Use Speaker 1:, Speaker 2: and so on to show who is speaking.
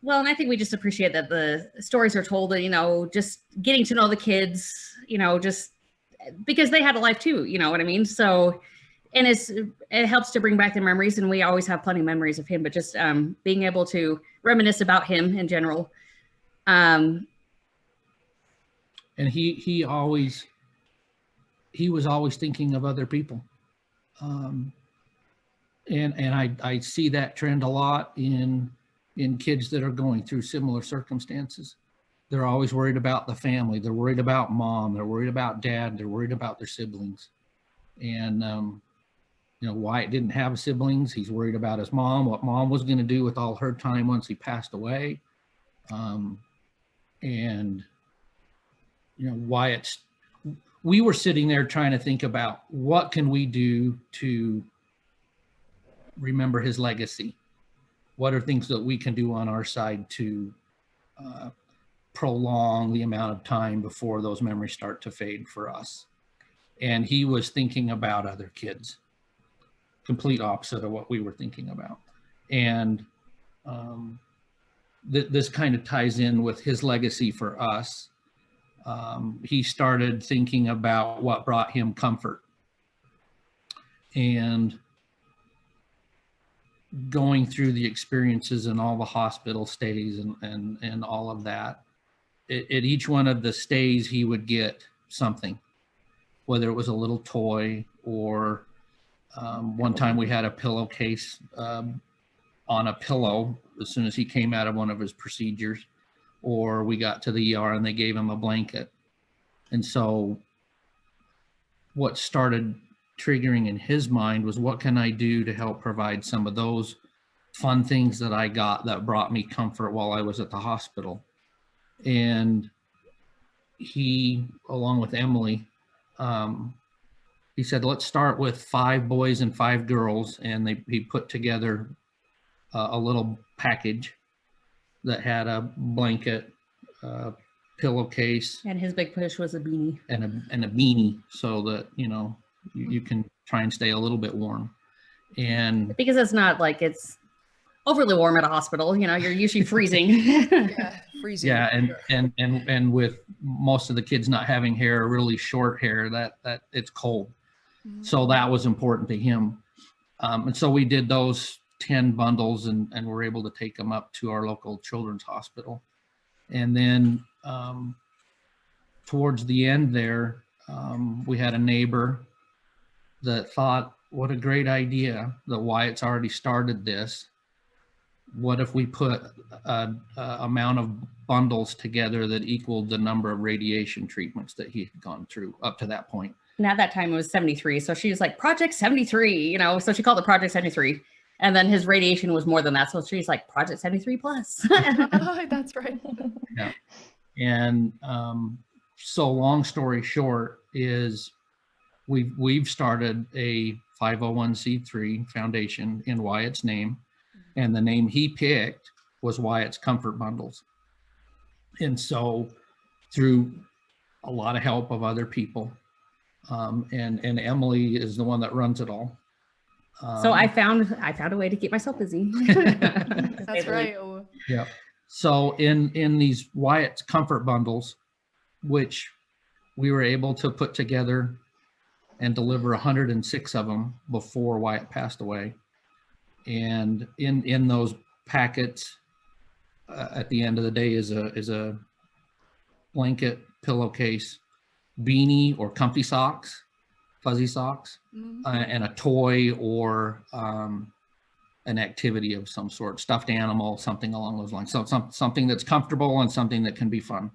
Speaker 1: Well, and I think we just appreciate that the stories are told, and, just getting to know the kids, just because they had a life too, you know what I mean? So, and it helps to bring back the memories, and we always have plenty of memories of him, but just being able to reminisce about him in general.
Speaker 2: And he was always thinking of other people. And I see that trend a lot in kids that are going through similar circumstances. They're always worried about the family. They're worried about mom. They're worried about dad. They're worried about their siblings. And, Wyatt didn't have siblings. He's worried about his mom, what mom was going to do with all her time once he passed away. Wyatt's, we were sitting there trying to think about what can we do to remember his legacy. What are things that we can do on our side to prolong the amount of time before those memories start to fade for us? And he was thinking about other kids, complete opposite of what we were thinking about. And this kind of ties in with his legacy for us. He started thinking about what brought him comfort. And going through the experiences and all the hospital stays and all of that, at each one of the stays, he would get something, whether it was a little toy or one time we had a pillowcase on a pillow as soon as he came out of one of his procedures, or we got to the ER and they gave him a blanket. And so what started triggering in his mind was, what can I do to help provide some of those fun things that I got that brought me comfort while I was at the hospital? And he, along with Emily, he said, let's start with 5 boys and 5 girls. And he put together a little package that had a blanket, pillowcase.
Speaker 1: And his big push was a beanie.
Speaker 2: And a beanie, so that, you can try and stay a little bit warm. And
Speaker 1: because it's not like it's overly warm at a hospital, you're usually freezing.
Speaker 3: Yeah, freezing.
Speaker 2: Yeah, and with most of the kids not having hair, really short hair, that it's cold. Mm-hmm. So that was important to him. And so we did those 10 bundles and were able to take them up to our local children's hospital. And then towards the end there, we had a neighbor that thought, what a great idea that Wyatt's already started this. What if we put an amount of bundles together that equaled the number of radiation treatments that he had gone through up to that point?
Speaker 1: And at that time it was 73. So she was like, Project 73, so she called it Project 73. And then his radiation was more than that. So she's like, Project 73 plus.
Speaker 3: Oh, that's right.
Speaker 2: Yeah. And so long story short is we've started a 501c3 foundation in Wyatt's name. And the name he picked was Wyatt's Comfort Bundles. And so through a lot of help of other people, and Emily is the one that runs it all.
Speaker 1: So I found a way to keep myself busy.
Speaker 3: That's right.
Speaker 2: Yeah. So in these Wyatt's Comfort Bundles, which we were able to put together and deliver 106 of them before Wyatt passed away. And in those packets, at the end of the day, is a blanket, pillowcase, beanie or comfy socks, fuzzy socks, mm-hmm. And a toy or an activity of some sort, stuffed animal, something along those lines. So something that's comfortable and something that can be fun.